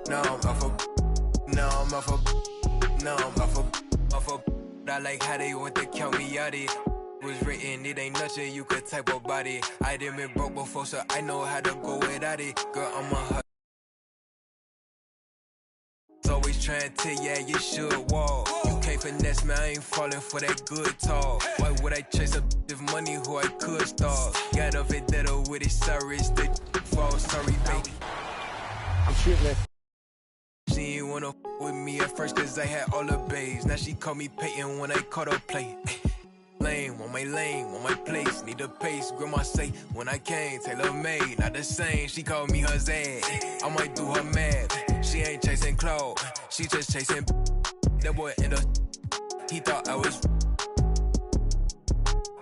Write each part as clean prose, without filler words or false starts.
No, I'm off a. No, I'm off a. No, I'm off a. I like how they want to count me out it. Was written, it ain't nothing you could type about it. I done been broke before, so I know how to go without it. Girl, I'm a always trying to tell yeah, you should walk. You can't finesse me, I ain't falling for that good talk. Why would I chase a if money who I could start? Got a vendetta with it, sorry, it's the fault, sorry, baby. I'm shooting it. She ain't wanna with me at first cause I had all the babes. Now she call me Peyton when I caught her play. Lane, want my place, need a pace. Grandma say, when I came, tailor made, not the same. She called me her Zad, I might do her mad. She ain't chasing clothes, she just chasing. That boy in the, he thought I was.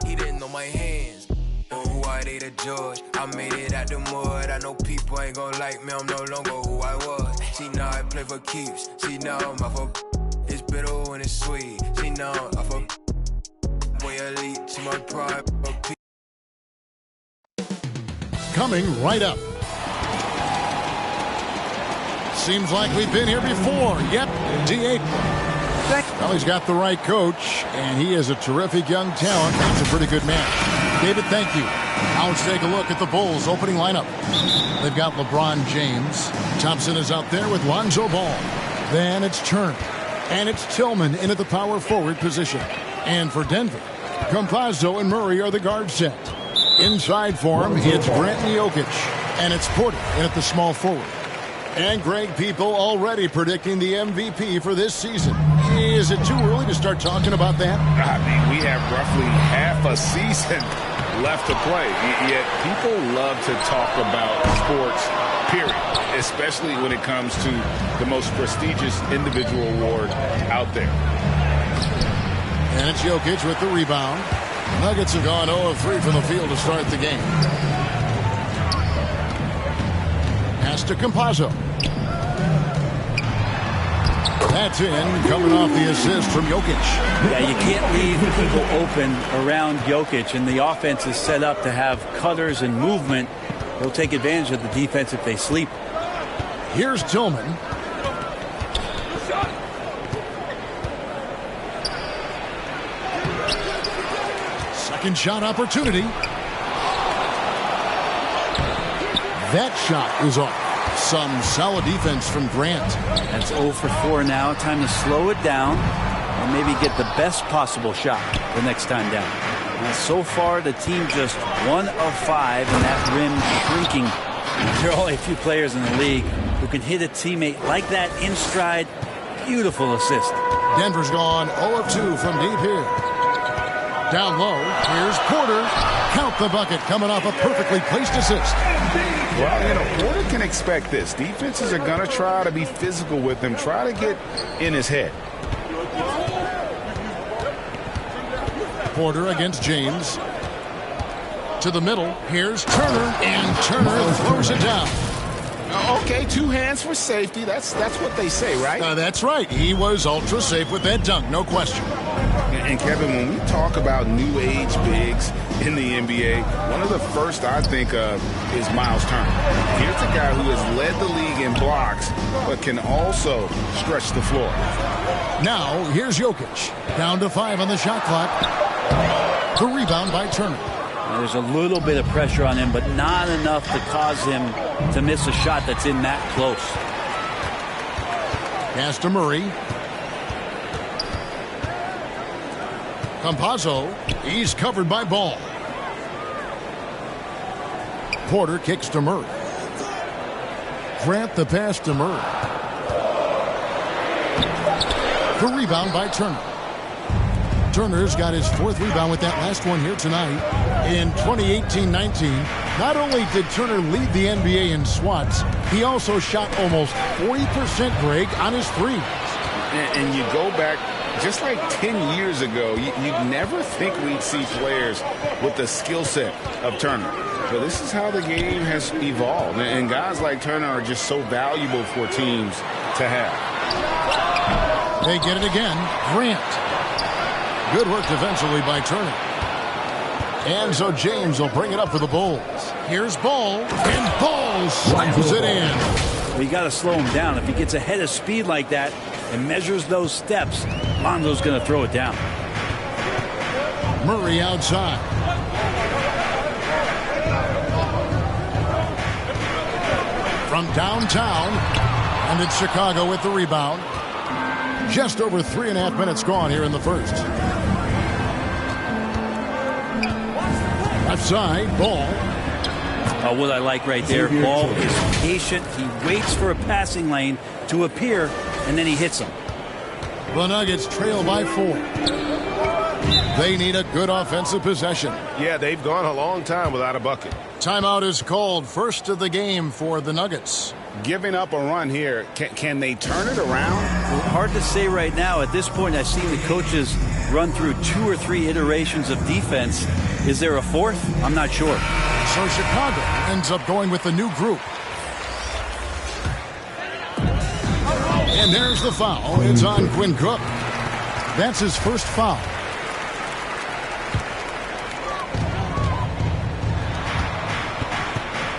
He didn't know my hands, and who I they the judge. I made it out the mud, I know people ain't gon' like me, I'm no longer who I was. She know I play for keeps, she know I'm off a. It's bitter when it's sweet, she know I'm off a. Elite to my pride. Coming right up. Seems like we've been here before. Yep, D8. Well, he's got the right coach, and he is a terrific young talent. He's a pretty good man. David, thank you. Now let's take a look at the Bulls' opening lineup. They've got LeBron James. Thompson is out there with Lonzo Ball. Then it's Turner. And it's Tillman in at the power forward position. And for Denver, Campazzo and Murray are the guard set. Inside for him, it's Grant and Jokic. And it's Porter in at the small forward. And Greg, people already predicting the MVP for this season. Is it too early to start talking about that? I mean, we have roughly half a season left to play. Yet people love to talk about sports, period. Especially when it comes to the most prestigious individual award out there. And it's Jokic with the rebound. Nuggets have gone 0 of 3 from the field to start the game. Pass to Campazzo. That's in, coming off the assist from Jokic. Yeah, you can't leave people open around Jokic, and the offense is set up to have cutters and movement. They'll take advantage of the defense if they sleep. Here's Tillman. Second shot opportunity. That shot is off. Some solid defense from Grant. That's 0 for 4 now. Time to slow it down and maybe get the best possible shot the next time down. And so far, the team just 1 of 5 and that rim shrinking. There are only a few players in the league who can hit a teammate like that in stride. Beautiful assist. Denver's gone 0 of 2 from deep here. Down low, here's Porter. Count the bucket, coming off a perfectly placed assist. Well, you know, Porter can expect this. Defenses are going to try to be physical with him, try to get in his head. Porter against James. To the middle, here's Turner, and Turner throws it down. Okay, 2 hands for safety. That's what they say, right? That's right. He was ultra safe with that dunk, no question. And Kevin, when we talk about new age bigs in the NBA, one of the first I think of is Miles Turner. Here's a guy who has led the league in blocks, but can also stretch the floor. Now, here's Jokic. Down to 5 on the shot clock. The rebound by Turner. There's a little bit of pressure on him, but not enough to cause him to miss a shot that's in that close. Pass to Murray. Campazzo, he's covered by Ball. Porter kicks to Murray. Grant the pass to Murray. The rebound by Turner. Turner's got his 4th rebound with that last one here tonight. In 2018-19, not only did Turner lead the NBA in swats, he also shot almost 40%, Greg, on his threes. And you go back just like 10 years ago, you'd never think we'd see players with the skill set of Turner. But this is how the game has evolved. And guys like Turner are just so valuable for teams to have. They get it again. Grant. Good work defensively by Turner. And so James will bring it up for the Bulls. Here's Ball, and Ball slams it in. Well, you got to slow him down. If he gets ahead of speed like that and measures those steps, Lonzo's going to throw it down. Murray outside. From downtown, and it's Chicago with the rebound. Just over 3.5 minutes gone here in the first. Left side, Ball. What I like right there, Ball is patient. He waits for a passing lane to appear, and then he hits them. The Nuggets trail by 4. They need a good offensive possession. Yeah, they've gone a long time without a bucket. Timeout is called. First of the game for the Nuggets. Giving up a run here, can they turn it around? Well, hard to say right now. At this point, I've seen the coaches run through 2 or 3 iterations of defense. Is there a fourth? I'm not sure. So Chicago ends up going with the new group. And there's the foul. It's on Quinn Cook. That's his first foul.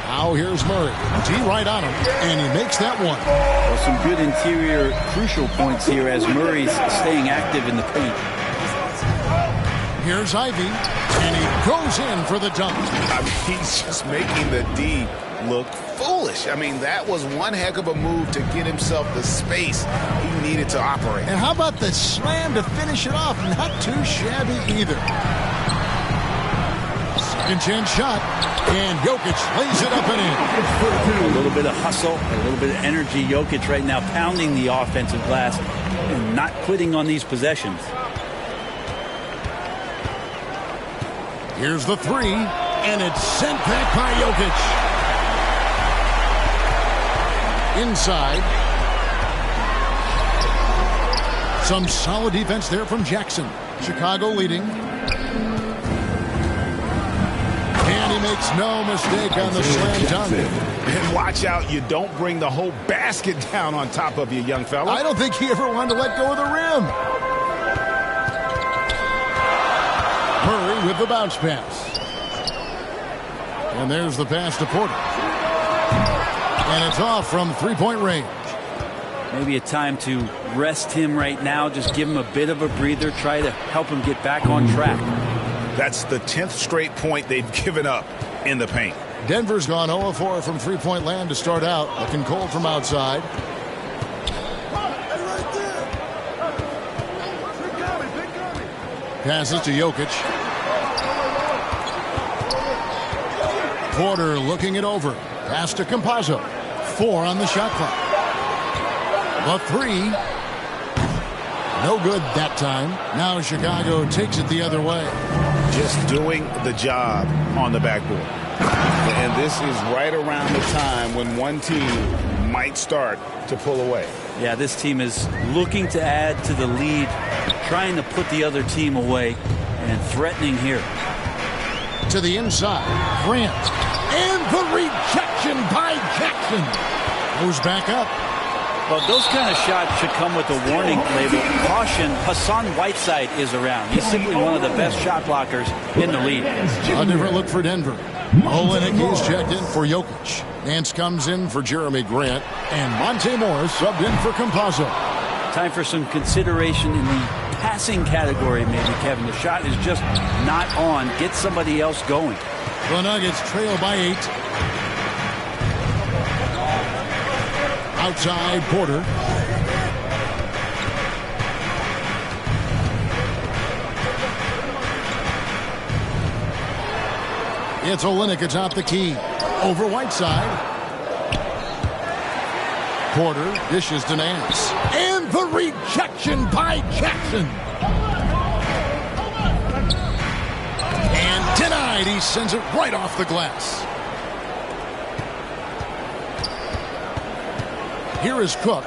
Now here's Murray. T right on him, and he makes that one. Well, some good interior crucial points here as Murray's staying active in the paint. Here's Ivy, and he goes in for the dunk. I mean, he's just making the D look foolish. I mean, that was one heck of a move to get himself the space he needed to operate. And how about the slam to finish it off? Not too shabby either. Second chance shot, and Jokic lays it up and in. A little bit of hustle, a little bit of energy. Jokic right now pounding the offensive glass and not quitting on these possessions. Here's the 3, and it's sent back by Jokic. Inside. Some solid defense there from Jackson. Chicago leading. And he makes no mistake on the slam dunk. And watch out, you don't bring the whole basket down on top of you, young fella. I don't think he ever wanted to let go of the rim. Murray with the bounce pass. And there's the pass to Porter. And it's off from 3-point range. Maybe a time to rest him right now. Just give him a bit of a breather. Try to help him get back on track. That's the 10th straight point they've given up in the paint. Denver's gone 0-4 from three-point land to start out. Looking cold from outside. Passes to Jokic. Porter looking it over. Pass to Campazzo. 4 on the shot clock. The 3. No good that time. Now Chicago takes it the other way. Just doing the job on the backboard. And this is right around the time when one team might start to pull away. Yeah, this team is looking to add to the lead, trying to put the other team away, and threatening here. To the inside. Grant. And the rejection by Jackson. Goes back up. Well, those kind of shots should come with a warning label. Caution, Hassan Whiteside is around. He's simply one of the best shot blockers in the league. A different look for Denver. Olenek is checked in for Jokic. Nance comes in for Jeremy Grant. And Monte Morris subbed in for Campazzo. Time for some consideration in the passing category, maybe, Kevin. The shot is just not on. Get somebody else going. The Nuggets trail by 8. Outside, Porter. It's Olenek atop the key. Over Whiteside. Porter dishes to Nance. And the rejection by Jackson. And denied. He sends it right off the glass. Here is Cook.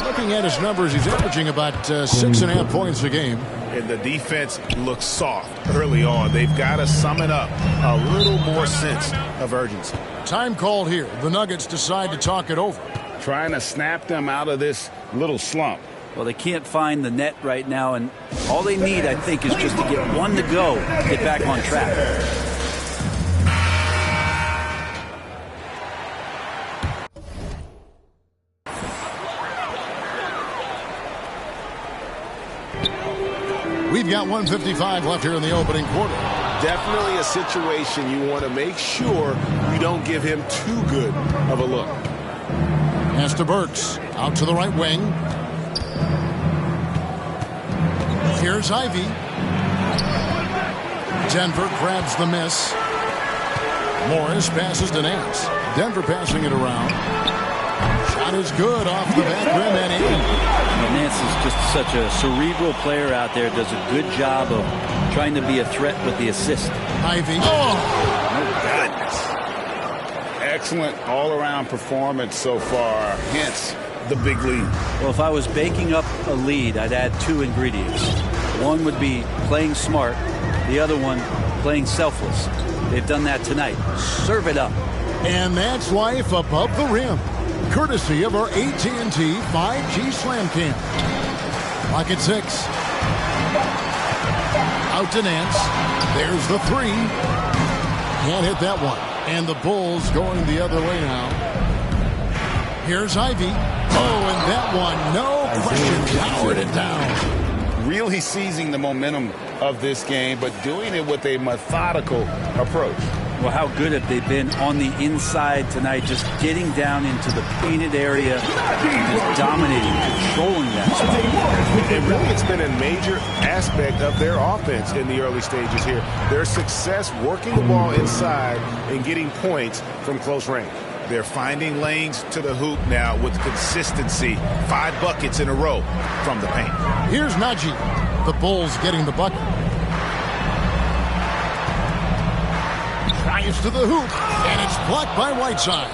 Looking at his numbers, he's averaging about 6.5 points a game. And the defense looks soft early on. They've got to sum it up. A little more sense of urgency. Time called here. The Nuggets decide to talk it over. Trying to snap them out of this little slump. Well, they can't find the net right now, and all they need, I think, is just to get one to go, get back on track. We've got 1:55 left here in the opening quarter. Definitely a situation you want to make sure you don't give him too good of a look. Pass to Burks. Out to the right wing. Here's Ivy. Denver grabs the miss. Morris passes to Nance. Denver passing it around. Shot is good off the back rim and in. Nance is just such a cerebral player out there. Does a good job of trying to be a threat with the assist. Ivy. Oh, goodness. Excellent all-around performance so far. Hence the big lead. Well, if I was baking up a lead, I'd add two ingredients. One would be playing smart. The other one, playing selfless. They've done that tonight. Serve it up. And that's life above the rim. Courtesy of our AT&T 5G Slam Cam. Lock at 6. Out to Nance. There's the 3. Can't hit that one. And the Bulls going the other way now. Here's Ivy. Oh, and that one, no question, powered it down. Really seizing the momentum of this game, but doing it with a methodical approach. Well, how good have they been on the inside tonight, just getting down into the painted area, just dominating, controlling that spot. And really, it's been a major aspect of their offense in the early stages here. Their success working the ball inside and getting points from close range. They're finding lanes to the hoop now with consistency. 5 buckets in a row from the paint. Here's Najee. The Bulls getting the bucket. Tries to the hoop, and it's blocked by Whiteside.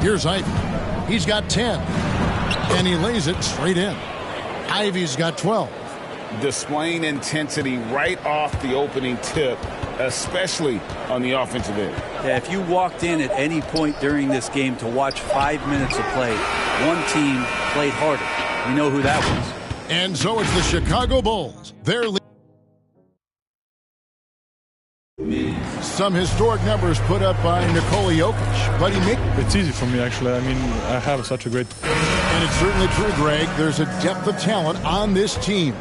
Here's Ivy. He's got 10, and he lays it straight in. Ivy's got 12. Displaying intensity right off the opening tip, especially on the offensive end. Yeah, if you walked in at any point during this game to watch 5 minutes of play, one team played harder. We know who that was. And so it's the Chicago Bulls. Their some historic numbers put up by Nikola Jokic, but it's easy for me, actually. I mean, I have such a great... And it's certainly true, Greg. There's a depth of talent on this team.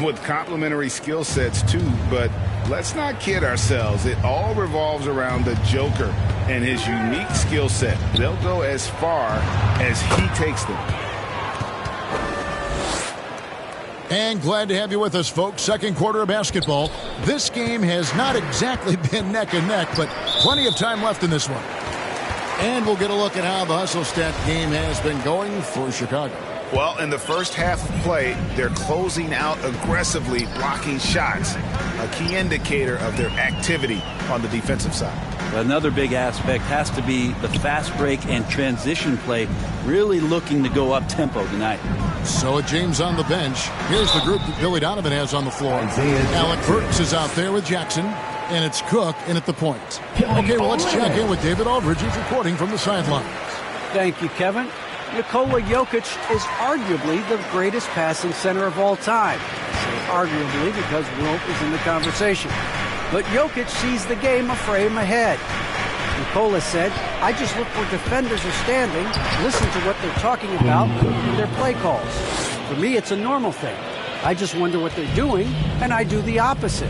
With complementary skill sets, too, but let's not kid ourselves. It all revolves around the Joker and his unique skill set. They'll go as far as he takes them. And glad to have you with us, folks. Second quarter of basketball. This game has not exactly been neck and neck, but plenty of time left in this one. And we'll get a look at how the hustle stat game has been going for Chicago. Well, in the first half of play, they're closing out aggressively, blocking shots, a key indicator of their activity on the defensive side. Another big aspect has to be the fast break and transition play, really looking to go up tempo tonight. So with James on the bench, here's the group that Billy Donovan has on the floor. Alec Burks is out there with Jackson, and it's Cook in at the point. Okay, well, let's check in with David Aldridge, who's reporting from the sidelines. Thank you, Kevin. Nikola Jokic is arguably the greatest passing center of all time. I say arguably because Wilt is in the conversation. But Jokic sees the game a frame ahead. Nikola said, I just look where defenders are standing, listen to what they're talking about in their play calls. For me, it's a normal thing. I just wonder what they're doing, and I do the opposite.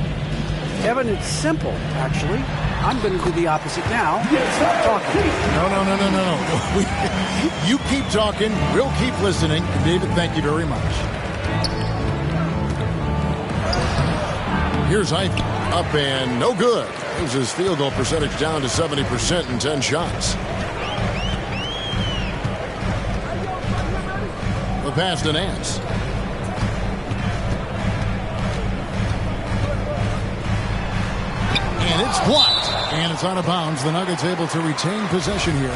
Kevin, it's simple, actually. I'm going to do the opposite now. Stop talking. No. You keep talking. We'll keep listening. And David, thank you very much. Here's Ivy. Up and no good. Moves his field goal percentage down to 70% in 10 shots. The pass to Nance. And it's blocked. And it's out of bounds. The Nuggets able to retain possession here.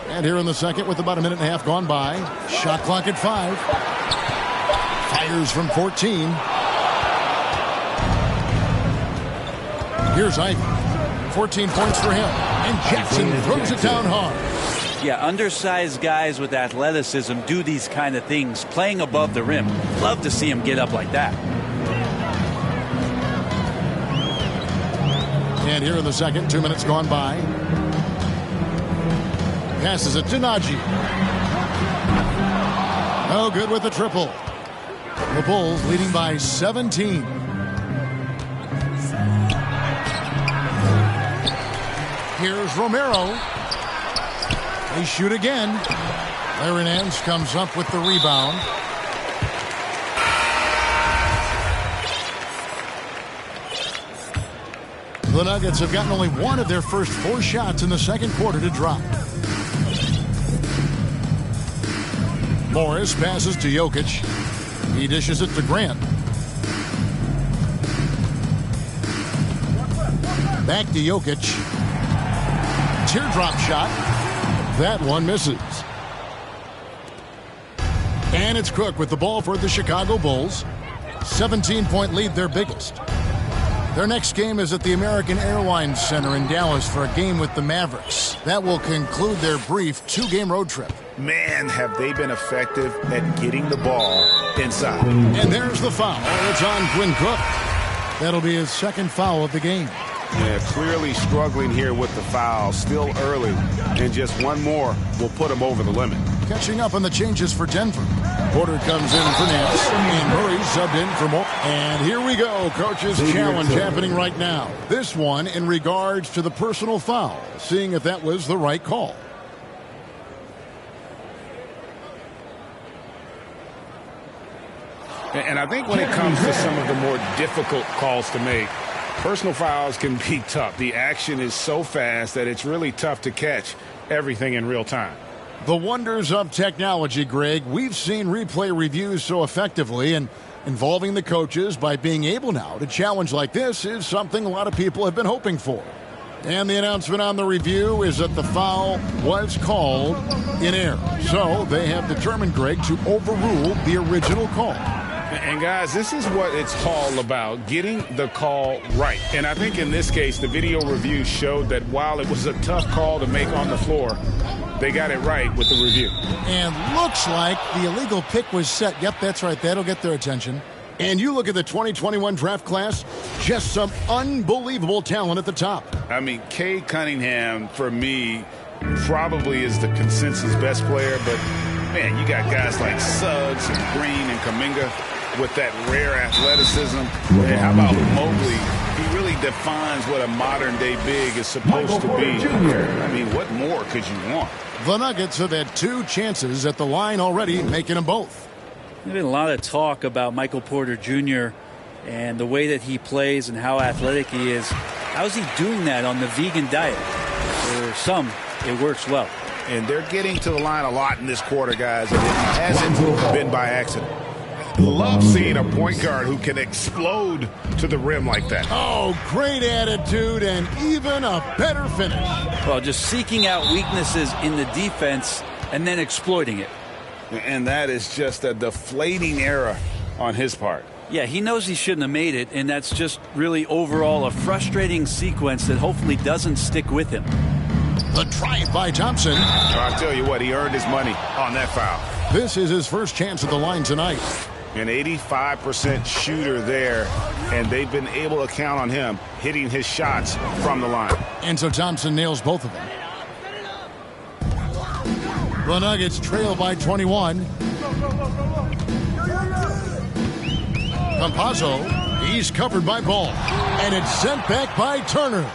And here in the second with about a minute and a half gone by. Shot clock at 5. Fires from 14. Here's Ivy. 14 points for him. And Jackson throws it down hard. Yeah, undersized guys with athleticism do these kind of things, playing above the rim. Love to see him get up like that. And here in the second, 2 minutes gone by. Passes it to Najee. No good with the triple. The Bulls leading by 17. Here's Romero. They shoot again. Larry Nance comes up with the rebound. The Nuggets have gotten only one of their first 4 shots in the second quarter to drop. Morris passes to Jokic. He dishes it to Grant. Back to Jokic. Teardrop shot. That one misses. And it's Cook with the ball for the Chicago Bulls. 17-point lead, their biggest. Their next game is at the American Airlines Center in Dallas for a game with the Mavericks. That will conclude their brief 2-game road trip. Man, have they been effective at getting the ball inside. And there's the foul. It's on Quinn Cook. That'll be his second foul of the game. Yeah, clearly struggling here with the foul. Still early. And just one more will put him over the limit. Catching up on the changes for Denver. Porter comes in for Nance. And Murray subbed in for Moore. And here we go. Coach's challenge happening right now. This one in regards to the personal foul. Seeing if that was the right call. And I think when it comes to some of the more difficult calls to make, personal fouls can be tough. The action is so fast that it's really tough to catch everything in real time. The wonders of technology, Greg. We've seen replay reviews so effectively, and involving the coaches by being able now to challenge like this is something a lot of people have been hoping for. And the announcement on the review is that the foul was called in error. So they have determined, Greg, to overrule the original call. And guys, this is what it's all about, getting the call right. And I think in this case, the video review showed that while it was a tough call to make on the floor, they got it right with the review. And looks like the illegal pick was set. Yep, that's right. That'll get their attention. And you look at the 2021 draft class, just some unbelievable talent at the top. I mean, Cade Cunningham, for me, probably is the consensus best player. But, man, you got guys like Suggs and Green and Kuminga with that rare athleticism. And how about Mobley? He really defines what a modern-day big is supposed to be. I mean, what more could you want? The Nuggets have had 2 chances at the line already, making them both. There's been a lot of talk about Michael Porter Jr. and the way that he plays and how athletic he is. How's he doing that on the vegan diet? For some, it works well. And they're getting to the line a lot in this quarter, guys. And it hasn't been by accident. Love seeing a point guard who can explode to the rim like that. Oh, great attitude and even a better finish. Well, just seeking out weaknesses in the defense and then exploiting it. And that is just a deflating error on his part. Yeah, he knows he shouldn't have made it, and that's just really overall a frustrating sequence that hopefully doesn't stick with him. The drive by Thompson. I'll tell you what, he earned his money on that foul. This is his first chance at the line tonight. An 85% shooter there, and they've been able to count on him hitting his shots from the line. And so Thompson nails both of them. The Nuggets trail by 21. Campazzo, he's covered by Ball, and it's sent back by Turner.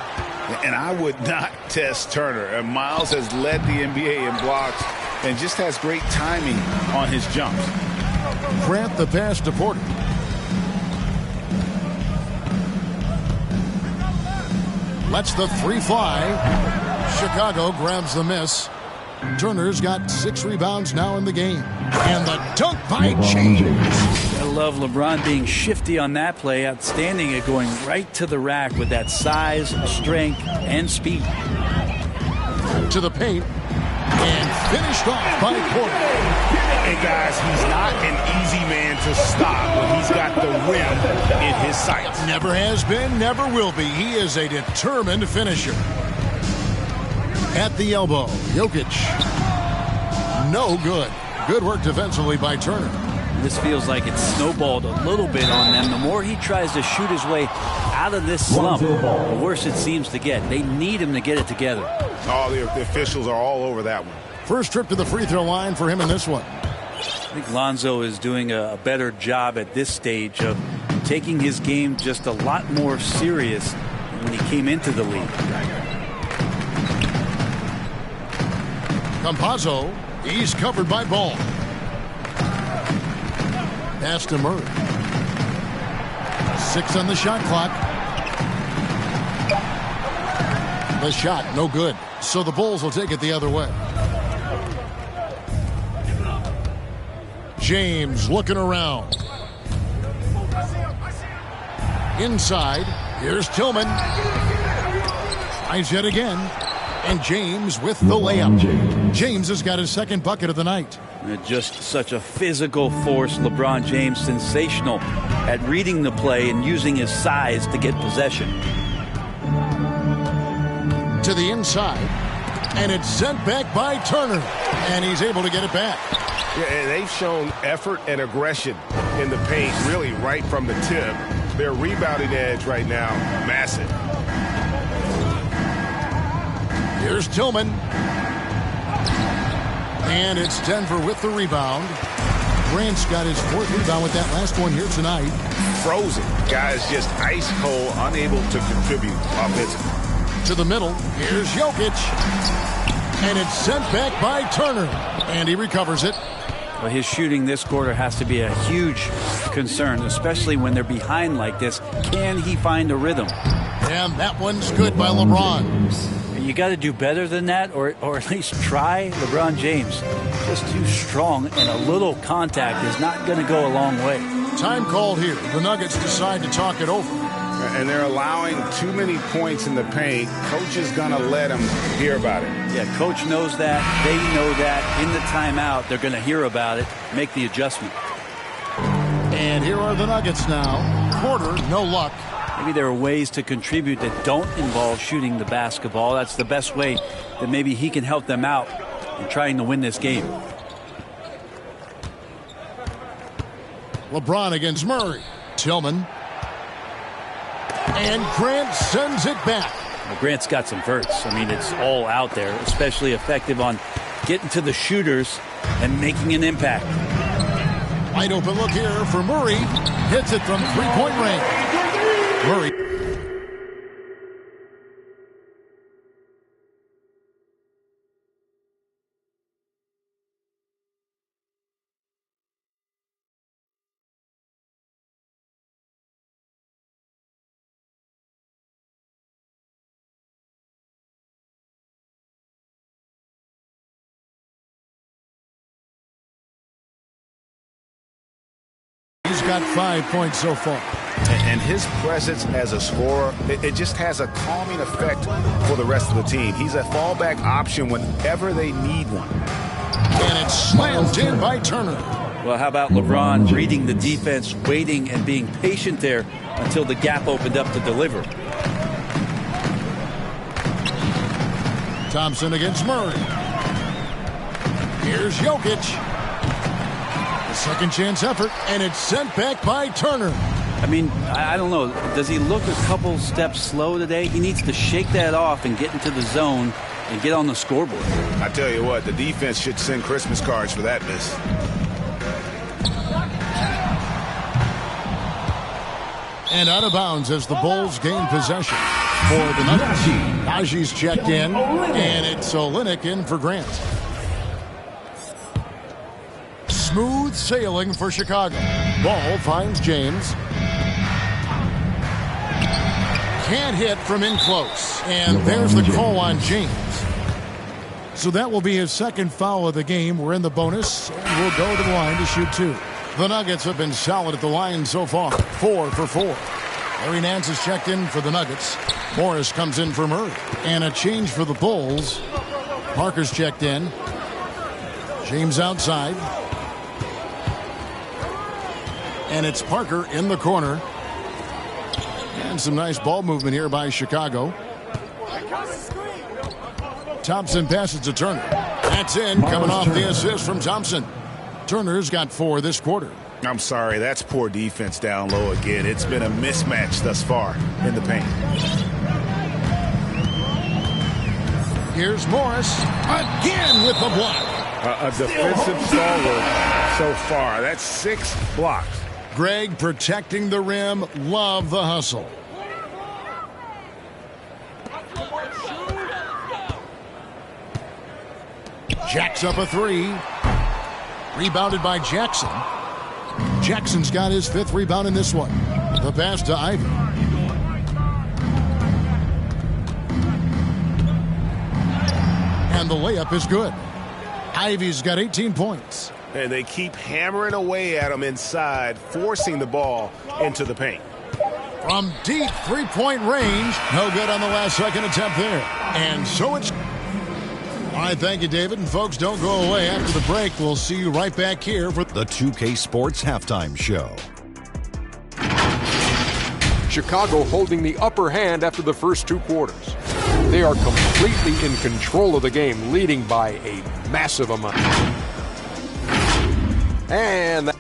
And I would not test Turner. And Miles has led the NBA in blocks and just has great timing on his jumps. Grant the pass to Porter. Lets the 3 fly. Chicago grabs the miss. Turner's got 6 rebounds now in the game. And the dunk by James. I love LeBron being shifty on that play. Outstanding at going right to the rack with that size, strength, and speed. To the paint. And finished off by Porter. Hey, guys, he's not an easy man to stop when he's got the rim in his sights. Never has been, never will be. He is a determined finisher. At the elbow, Jokic. No good. Good work defensively by Turner. This feels like it's snowballed a little bit on them. The more he tries to shoot his way out of this slump, the worse it seems to get. They need him to get it together. Oh, the officials are all over that one. First trip to the free throw line for him in this one. I think Lonzo is doing a better job at this stage of taking his game just a lot more serious than when he came into the league. Campazzo, he's covered by Ball. Pass to Murray. 6 on the shot clock. The shot, no good. So the Bulls will take it the other way. James looking around. Inside, here's Tillman. Tries yet again. And James with the layup. James has got his second bucket of the night. Just such a physical force. LeBron James, sensational at reading the play and using his size to get possession. To the inside. And it's sent back by Turner. And he's able to get it back. Yeah, and they've shown effort and aggression in the paint really right from the tip. Their rebounding edge right now, massive. Here's Tillman. And it's Denver with the rebound. Grant's got his 4th rebound with that last one here tonight. Frozen. Guys just ice cold, unable to contribute offensively. To the middle. Here's Jokic. And it's sent back by Turner. And he recovers it. Well, his shooting this quarter has to be a huge concern, especially when they're behind like this. Can he find a rhythm? And that one's good by LeBron. You got to do better than that, or at least try. LeBron James, just too strong, and a little contact is not going to go a long way. Time called here. The Nuggets decide to talk it over. And they're allowing too many points in the paint. Coach is going to let them hear about it. Yeah, coach knows that. They know that. In the timeout, they're going to hear about it, make the adjustment. And here are the Nuggets now. Quarter, no luck. Maybe there are ways to contribute that don't involve shooting the basketball. That's the best way that maybe he can help them out in trying to win this game. LeBron against Murray. Tillman. And Grant sends it back. Well, Grant's got some verts. I mean, it's all out there, especially effective on getting to the shooters and making an impact. Wide open look here for Murray. Hits it from three-point range. Murray. He's got 5 points so far. And his presence as a scorer, it just has a calming effect for the rest of the team. He's a fallback option whenever they need one. And it's slammed in by Turner. Well, how about LeBron reading the defense, waiting and being patient there until the gap opened up to deliver. Thompson against Murray. Here's Jokic. The second chance effort, and it's sent back by Turner. I mean, I don't know. Does he look a couple steps slow today? He needs to shake that off and get into the zone and get on the scoreboard. I tell you what, the defense should send Christmas cards for that miss. And out of bounds as the Bulls gain possession for the Nuggets. Najee's checked in, and it's Olynyk in for Grant. Smooth sailing for Chicago. Ball finds James. Can't hit from in close. And there's the call on James. So that will be his second foul of the game. We're in the bonus, and we'll go to the line to shoot 2. The Nuggets have been solid at the line so far. 4 for 4. Larry Nance is checked in for the Nuggets. Morris comes in for Murray. And a change for the Bulls. Parker's checked in. James outside. And it's Parker in the corner. And some nice ball movement here by Chicago. Thompson passes to Turner. That's in, coming off the assist from Thompson. Turner's got 4 this quarter. I'm sorry, that's poor defense down low again. It's been a mismatch thus far in the paint. Here's Morris again with the block. A defensive stalwart so far. That's 6 blocks. Greg protecting the rim. Love the hustle. Jacks up a 3. Rebounded by Jackson. Jackson's got his 5th rebound in this one. The pass to Ivy. And the layup is good. Ivy's got 18 points. And they keep hammering away at him inside, forcing the ball into the paint. From deep 3-point range. No good on the last second attempt there. And so it's... All right, thank you, David. And folks, don't go away. After the break, we'll see you right back here for the 2K Sports Halftime Show. Chicago holding the upper hand after the first 2 quarters. They are completely in control of the game, leading by a massive amount. And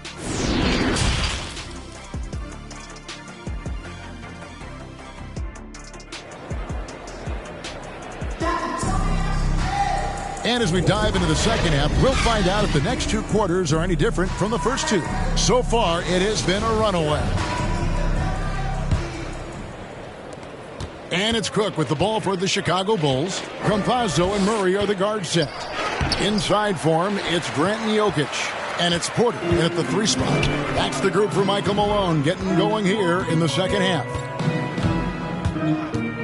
as we dive into the second half, we'll find out if the next 2 quarters are any different from the first 2. So far, it has been a runaway. And it's Cook with the ball for the Chicago Bulls. Campazzo and Murray are the guard set. Inside for him, it's Grant and Jokic. And it's Porter at the 3 spot. That's the group for Michael Malone getting going here in the second half.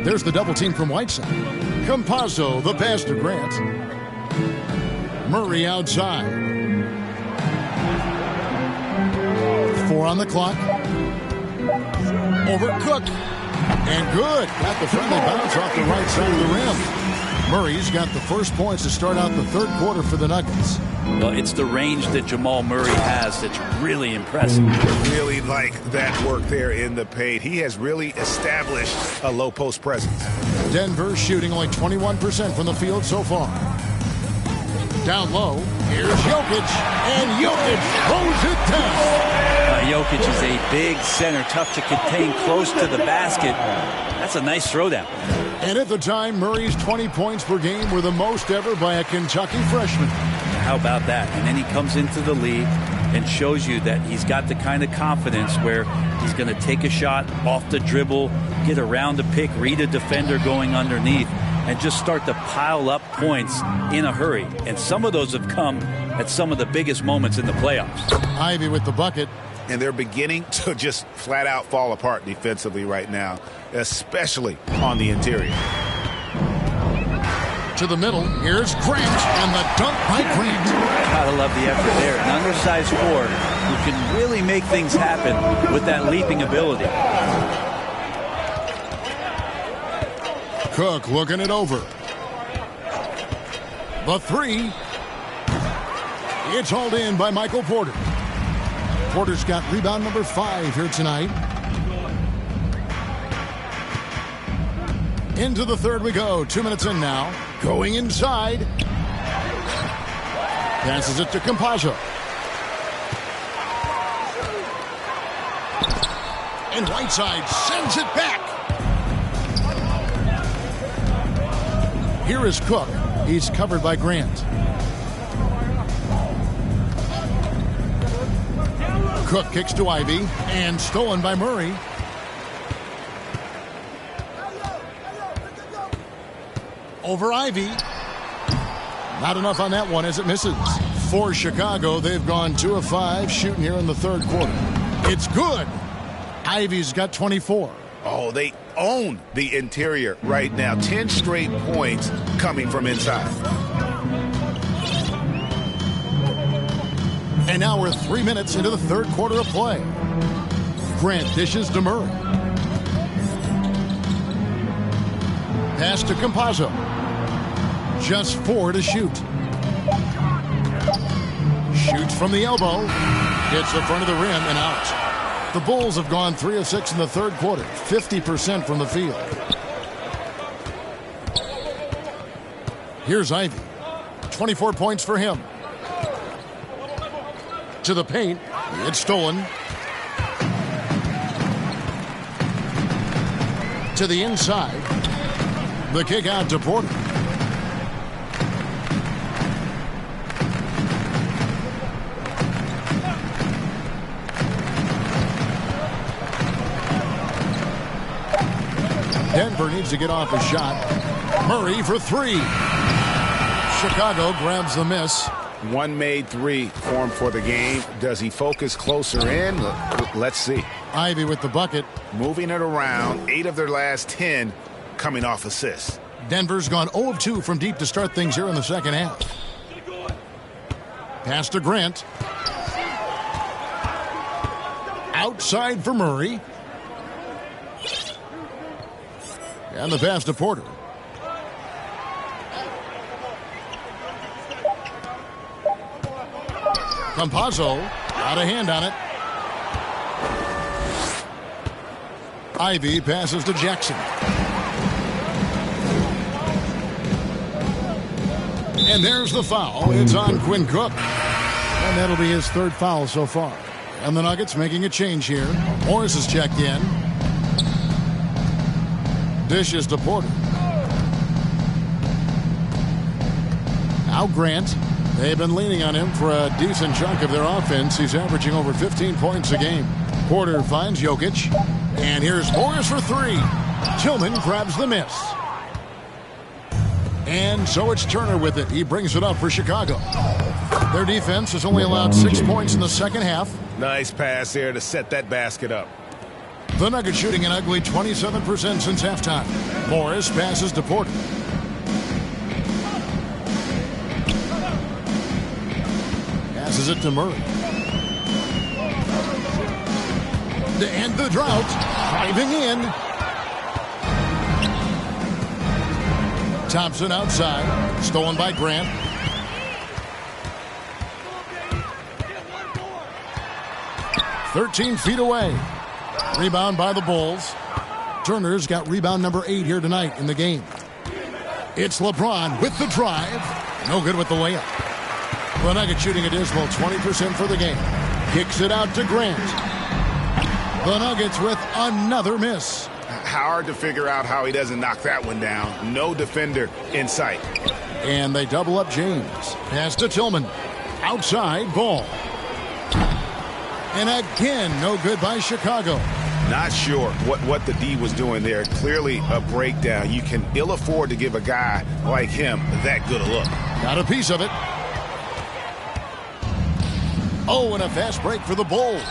There's the double team from Whiteside. Campazzo, the pass to Grant. Murray outside. 4 on the clock. Over Cook. And good. Got the friendly bounce off the right side of the rim. Murray's got the first points to start out the 3rd quarter for the Nuggets. Well, it's the range that Jamal Murray has that's really impressive. Really like that work there in the paint. He has really established a low post presence. Denver shooting only 21% from the field so far. Down low, here's Jokic, and Jokic throws it down. Jokic is a big center, tough to contain close to the basket. That's a nice throwdown. And at the time, Murray's 20 points per game were the most ever by a Kentucky freshman. How about that? And then he comes into the league and shows you that he's got the kind of confidence where he's going to take a shot off the dribble, get around the pick, read a defender going underneath, and just start to pile up points in a hurry. And some of those have come at some of the biggest moments in the playoffs. Ivy with the bucket. And they're beginning to just flat out fall apart defensively right now, especially on the interior. To the middle, here's Grant, and the dunk by Grant. Gotta love the effort there. An undersized forward who can really make things happen with that leaping ability. Cook looking it over. The 3. It's hauled in by Michael Porter. Porter's got rebound number 5 here tonight. Into the 3rd we go. 2 minutes in now. Going inside. Passes it to Campazzo. And Whiteside sends it back. Here is Cook. He's covered by Grant. Cook kicks to Ivy and stolen by Murray. Over Ivy. Not enough on that one as it misses. For Chicago, they've gone 2 of 5 shooting here in the 3rd quarter. It's good. Ivy's got 24. Oh, they own the interior right now. 10 straight points coming from inside. And now we're 3 minutes into the 3rd quarter of play. Grant dishes to Murray. Pass to Campazzo. Just 4 to shoot. Shoots from the elbow. Hits the front of the rim and out. The Bulls have gone 3 of 6 in the 3rd quarter. 50% from the field. Here's Ivy. 24 points for him. To the paint. It's stolen. To the inside. The kick out to Porter. Denver needs to get off a shot. Murray for three. Chicago grabs the miss. One made three formed for the game. Does he focus closer in? Let's see. Ivy with the bucket. Moving it around. 8 of their last 10 coming off assists. Denver's gone 0 of 2 from deep to start things here in the second half. Pass to Grant. Outside for Murray. And the pass to Porter. Campazzo got a hand on it. Ivy passes to Jackson. And there's the foul. It's on Quinn Cook. And that'll be his third foul so far. And the Nuggets making a change here. Morris has checked in. Dishes to Porter. Now Grant. They've been leaning on him for a decent chunk of their offense. He's averaging over 15 points a game. Porter finds Jokic. And here's Morris for three. Tillman grabs the miss. And so it's Turner with it. He brings it up for Chicago. Their defense has only allowed 6 points in the second half. Nice pass there to set that basket up. The Nuggets shooting an ugly 27% since halftime. Morris passes to Porter. Passes it to Murray. To end the drought. Driving in. Thompson outside. Stolen by Grant. "13 feet away. Rebound by the Bulls. Turner's got rebound number 8 here tonight in the game. It's LeBron with the drive. No good with the layup. The Nuggets shooting a dismal 20% for the game. Kicks it out to Grant. The Nuggets with another miss. Hard to figure out how he doesn't knock that one down. No defender in sight. And they double up James. Pass to Tillman. Outside, Ball. And again, no good by Chicago. Not sure what the D was doing there. Clearly a breakdown. You can ill afford to give a guy like him that good a look. Got a piece of it. Oh, and a fast break for the Bulls.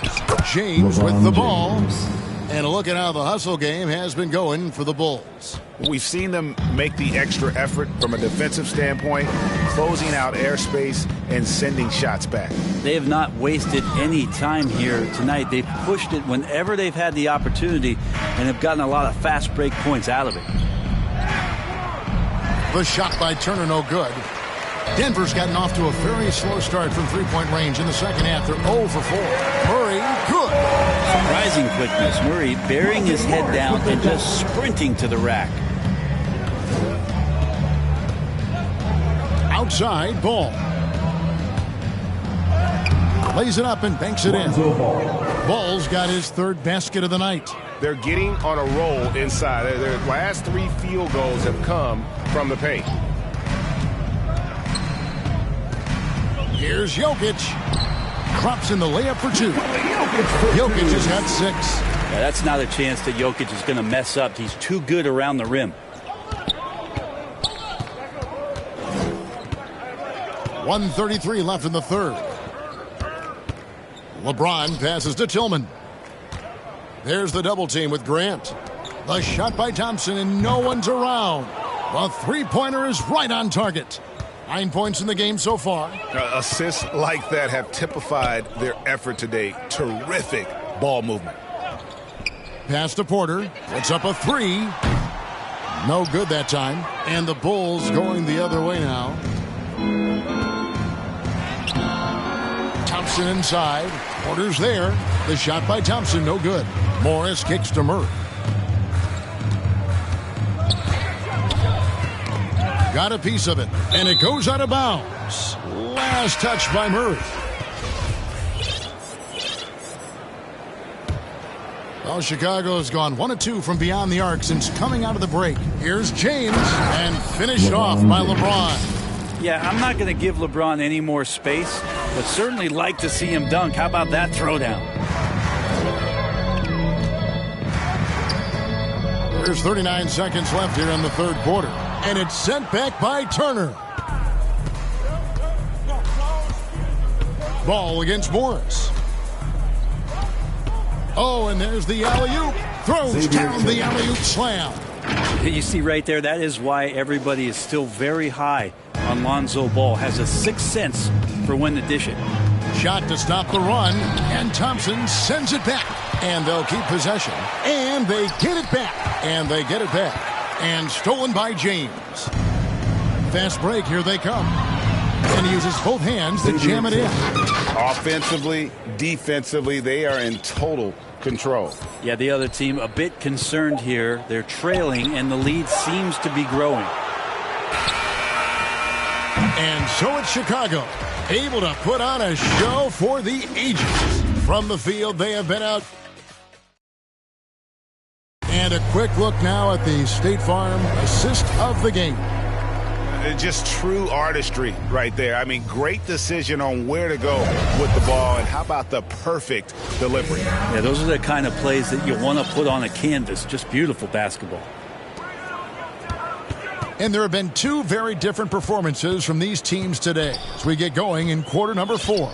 James with the ball. And a look at how the hustle game has been going for the Bulls. We've seen them make the extra effort from a defensive standpoint, closing out airspace and sending shots back. They have not wasted any time here tonight. They've pushed it whenever they've had the opportunity and have gotten a lot of fast break points out of it. The shot by Turner, no good. Denver's gotten off to a very slow start from three-point range in the second half. They're 0 for 4. Murray, good. Surprising quickness. Murray bearing his head down and just sprinting to the rack. Outside, Ball. Lays it up and banks it in. Ball's got his third basket of the night. They're getting on a roll inside. Their last 3 field goals have come from the paint. Here's Jokic. Drops in the layup for 2. Jokic has got 6. Yeah, that's not a chance that Jokic is going to mess up. He's too good around the rim. 1:33 left in the third. LeBron passes to Tillman. There's the double team with Grant. The shot by Thompson, and no one's around. The three-pointer is right on target. 9 points in the game so far. Assists like that have typified their effort today. Terrific ball movement. Pass to Porter. It's up a 3. No good that time. And the Bulls going the other way now. Thompson inside. Porter's there. The shot by Thompson, no good. Morris kicks to Murray. got a piece of it, and it goes out of bounds. Last touch by Murray. Well, Chicago has gone 1 of 2 from beyond the arc since coming out of the break. Here's James, and finished off by LeBron. Yeah, I'm not going to give LeBron any more space, but certainly like to see him dunk. How about that throwdown? There's 39 seconds left here in the third quarter, and it's sent back by Turner. Ball against Morris. Oh, and there's the alley-oop. Throws down the alley-oop slam. You see right there, that is why everybody is still very high on Lonzo Ball. Has a sixth sense for when to dish it. Shot to stop the run, and Thompson sends it back. And they'll keep possession. And they get it back. And they get it back. And stolen by James. Fast break, here they come. And he uses both hands to jam it in. Offensively, defensively, they are in total control. Yeah, the other team a bit concerned here. They're trailing, and the lead seems to be growing. And so it's Chicago, able to put on a show for the ages. From the field, they have been out. And a quick look now at the State Farm assist of the game. Just true artistry right there. I mean, great decision on where to go with the ball, and how about the perfect delivery? Yeah, those are the kind of plays that you want to put on a canvas. Just beautiful basketball. And there have been 2 very different performances from these teams today as we get going in quarter number 4.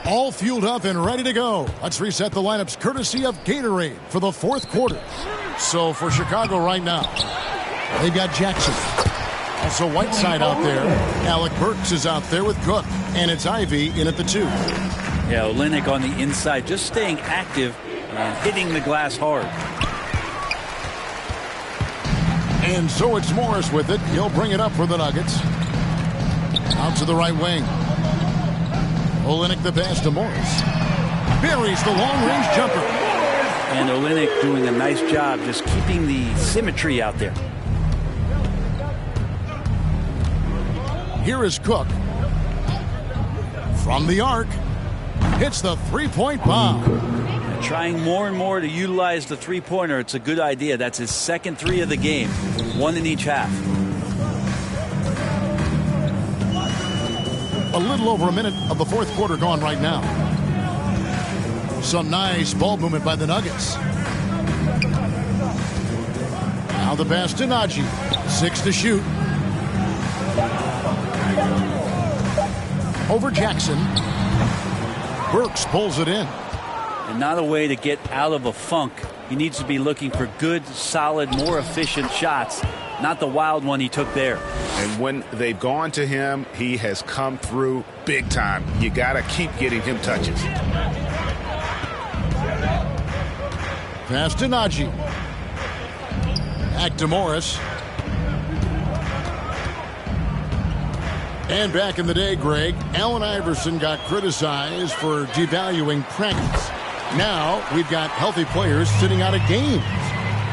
All fueled up and ready to go. Let's reset the lineups courtesy of Gatorade for the fourth quarter. So for Chicago right now, they've got Jackson. Also Whiteside out there. Alec Burks is out there with Cook. And it's Ivy in at the 2. Yeah, Olynyk on the inside, just staying active and hitting the glass hard. And so it's Morris with it. He'll bring it up for the Nuggets. Out to the right wing. Olynyk the pass to Morris. Buries the long-range jumper. And Olynyk doing a nice job just keeping the symmetry out there. Here is Cook. From the arc. Hits the three-point bomb. Trying more and more to utilize the three-pointer. It's a good idea. That's his second 3 of the game. 1 in each half. A little over a minute of the fourth quarter gone right now. Some nice ball movement by the Nuggets. Now the pass to Najee. 6 to shoot. Over Jackson. Burks pulls it in. And not a way to get out of a funk. He needs to be looking for good, solid, more efficient shots. Not the wild one he took there. And when they've gone to him, he has come through big time. You got to keep getting him touches. Pass to Najee. Back to Morris. And back in the day, Greg, Allen Iverson got criticized for devaluing practice. Now we've got healthy players sitting out of games.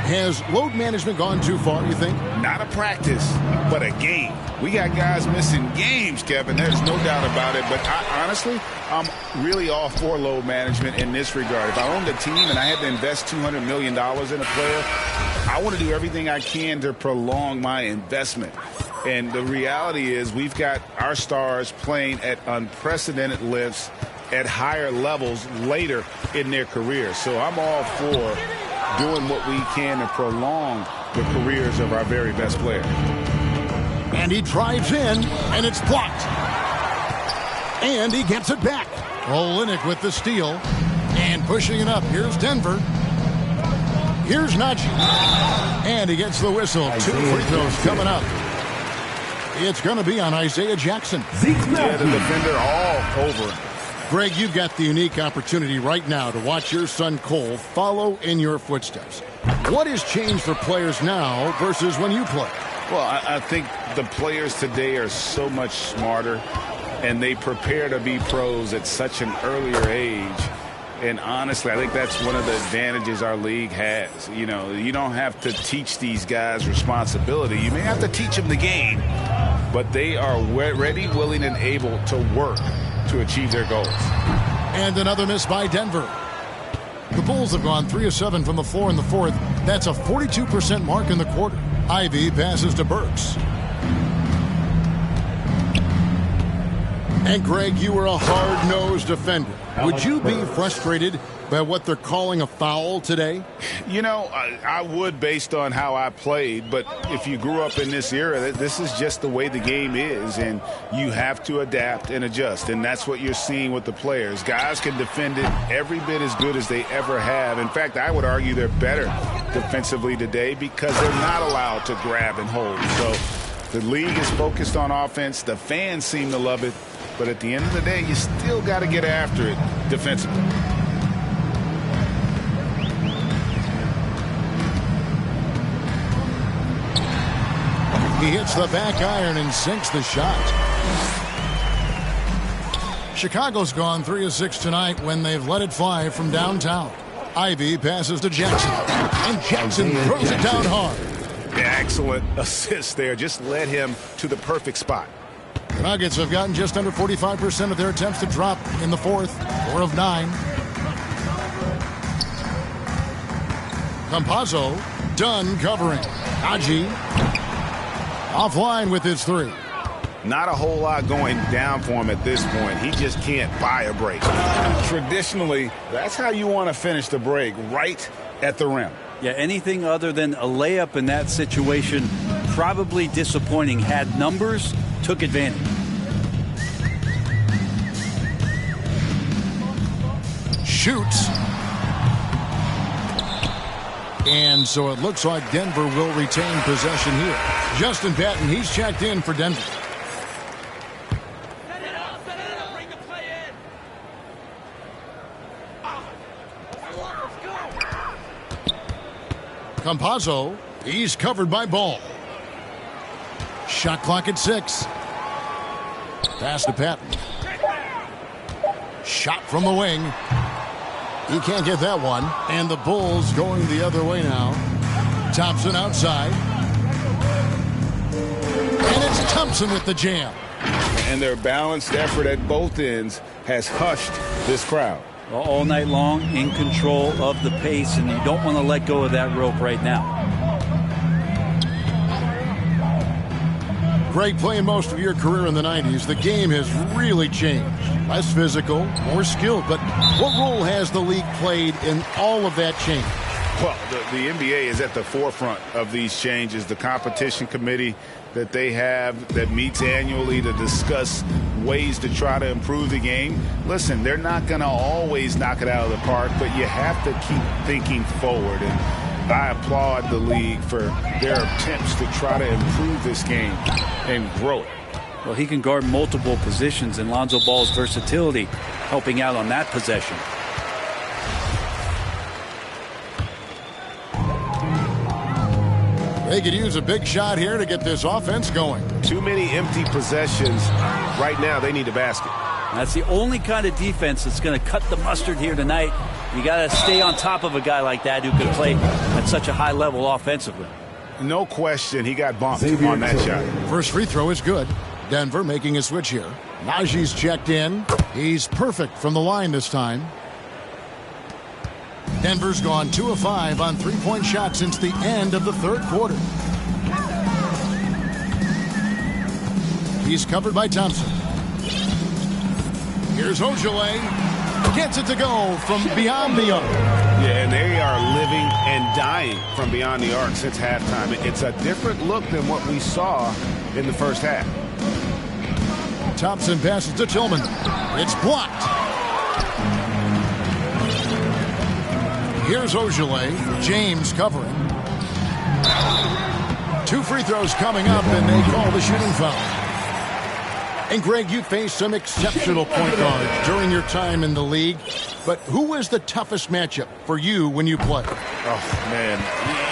Has load management gone too far, you think? Not a practice, but a game. We got guys missing games, Kevin. There's no doubt about it. But honestly, I'm really all for load management in this regard. If I owned a team and I had to invest $200 million in a player, I want to do everything I can to prolong my investment. And the reality is we've got our stars playing at unprecedented lengths at higher levels later in their careers. So I'm all for doing what we can to prolong the careers of our very best players. And he drives in, and it's blocked. And he gets it back. Olynyk with the steal. And pushing it up. Here's Denver. Here's Najee. And he gets the whistle. 2 free throws coming up. It's going to be on Isaiah Jackson. Yeah, the defender all over him. Greg, you've got the unique opportunity right now to watch your son Cole follow in your footsteps. What has changed for players now versus when you played? Well, I think the players today are so much smarter, and they prepare to be pros at such an earlier age. And honestly, I think that's one of the advantages our league has. You know, you don't have to teach these guys responsibility. You may have to teach them the game, but they are ready, willing, and able to work to achieve their goals. And another miss by Denver. The Bulls have gone 3 of 7 from the floor in the fourth. That's a 42% mark in the quarter. Ivy passes to Burks. And Greg, you were a hard-nosed defender. Would you be frustrated by what they're calling a foul today? You know, I would based on how I played, but if you grew up in this era, this is just the way the game is, and you have to adapt and adjust, and that's what you're seeing with the players. Guys can defend it every bit as good as they ever have. In fact, I would argue they're better defensively today because they're not allowed to grab and hold. So the league is focused on offense. The fans seem to love it, but at the end of the day, you still got to get after it defensively. He hits the back iron and sinks the shot. Chicago's gone 3 of 6 tonight when they've let it fly from downtown. Ivy passes to Jackson, and Jackson throws it down hard. Yeah, excellent assist there. Just led him to the perfect spot. The Nuggets have gotten just under 45% of their attempts to drop in the fourth, 4 of 9. Campazzo, done covering. Haji offline with his 3. Not a whole lot going down for him at this point. He just can't buy a break. Traditionally, that's how you want to finish the break, right at the rim. Yeah, anything other than a layup in that situation, probably disappointing. Had numbers, took advantage. Shoots. And so it looks like Denver will retain possession here. Justin Patton, he's checked in for Denver. Campazzo, he's covered by Ball. Shot clock at 6. Pass to Patton. Shot from the wing. He can't get that one. And the Bulls going the other way now. Thompson outside. And it's Thompson with the jam. And their balanced effort at both ends has hushed this crowd. All night long, in control of the pace, and you don't want to let go of that rope right now. Greg, playing most of your career in the 90s, the game has really changed. Less physical, more skilled. But what role has the league played in all of that change? Well, the NBA is at the forefront of these changes. The competition committee that they have that meets annually to discuss ways to try to improve the game. Listen, they're not going to always knock it out of the park, but you have to keep thinking forward. And I applaud the league for their attempts to try to improve this game and grow it. Well, he can guard multiple positions, and Lonzo Ball's versatility helping out on that possession. They could use a big shot here to get this offense going. Too many empty possessions. Right now, they need a basket. That's the only kind of defense that's going to cut the mustard here tonight. You got to stay on top of a guy like that who can play at such a high level offensively. No question, he got bumped on that shot. First free throw is good. Denver making a switch here. Najee's checked in. He's perfect from the line this time. Denver's gone 2 of 5 on three-point shots since the end of the third quarter. He's covered by Thompson. Here's Ojale. Gets it to go from beyond the arc. Yeah, and they are living and dying from beyond the arc since halftime. It's a different look than what we saw in the first half. Thompson passes to Tillman. It's blocked. Here's Ojale. James covering. 2 free throws coming up, and they call the shooting foul. And Greg, you faced some exceptional point guards during your time in the league, but who was the toughest matchup for you when you played? Oh, man.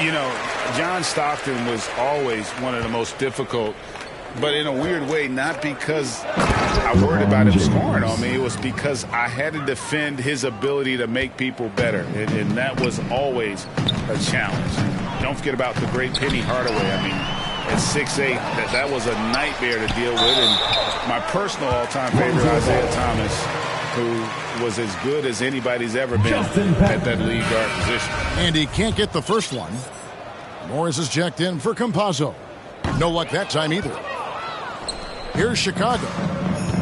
You know, John Stockton was always one of the most difficult, but in a weird way, not because I worried about him scoring on me. It was because I had to defend his ability to make people better, and that was always a challenge. Don't forget about the great Penny Hardaway. I mean, at 6'8", that was a nightmare to deal with. And my personal all-time favorite, Isaiah Thomas, who was as good as anybody's ever been at that lead guard position. And he can't get the first one. Morris is checked in for Campazzo. No luck that time either. Here's Chicago.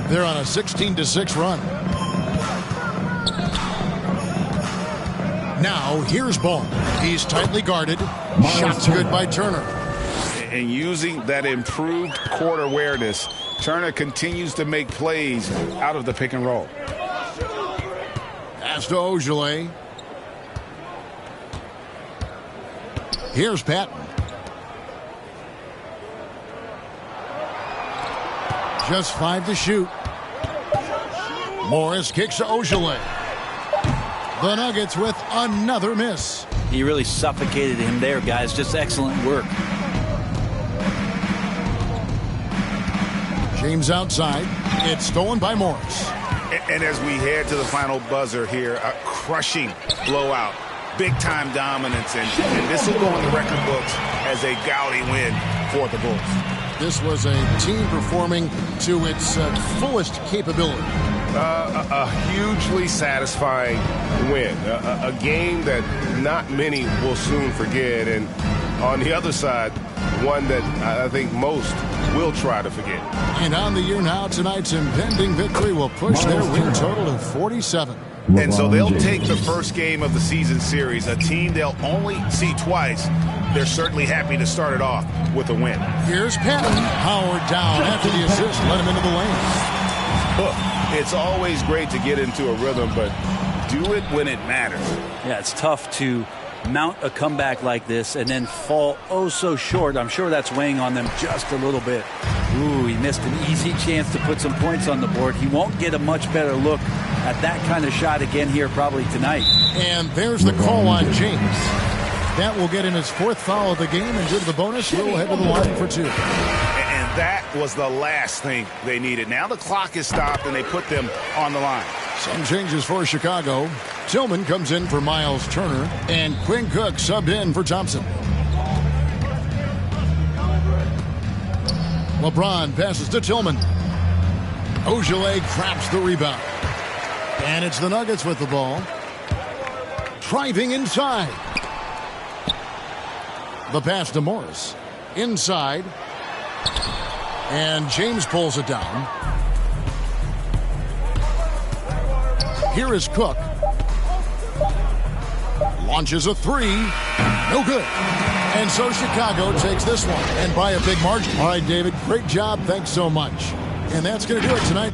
They're on a 16-6 run. Now here's Ball. He's tightly guarded. Shot's good by Turner. And using that improved court awareness, Turner continues to make plays out of the pick and roll. Pass to Ojale. Here's Patton. Just 5 to shoot. Morris kicks to Ojale. The Nuggets with another miss. He really suffocated him there, guys. Just excellent work. James outside. It's stolen by Morris. And as we head to the final buzzer here, a crushing blowout. Big-time dominance, and this will go in the record books as a gaudy win for the Bulls. This was a team performing to its fullest capability. A hugely satisfying win. A game that not many will soon forget. And on the other side, one that I think most will try to forget. And on the year now, tonight's impending victory will push their win total to 47. And so they'll take the first game of the season series, a team they'll only see twice. They're certainly happy to start it off with a win. Here's Patton. Howard down after the assist. Let him into the lane. Look, it's always great to get into a rhythm, but do it when it matters. Yeah, it's tough to mount a comeback like this and then fall oh so short. I'm sure that's weighing on them just a little bit. Ooh, he missed an easy chance to put some points on the board. He won't get a much better look at that kind of shot again here probably tonight. And there's the call on James. That will get him his 4th foul of the game, and due to the bonus, he'll head to the line for 2. And that was the last thing they needed. Now the clock is stopped, and they put them on the line. Some changes for Chicago. Tillman comes in for Miles Turner, and Quinn Cook subbed in for Thompson. LeBron passes to Tillman. Ojale grabs the rebound. And it's the Nuggets with the ball. Driving inside. The pass to Morris. Inside. And James pulls it down. Here is Cook. Launches a 3. No good. And so Chicago takes this one, and by a big margin. All right, David, great job. Thanks so much. And that's going to do it tonight.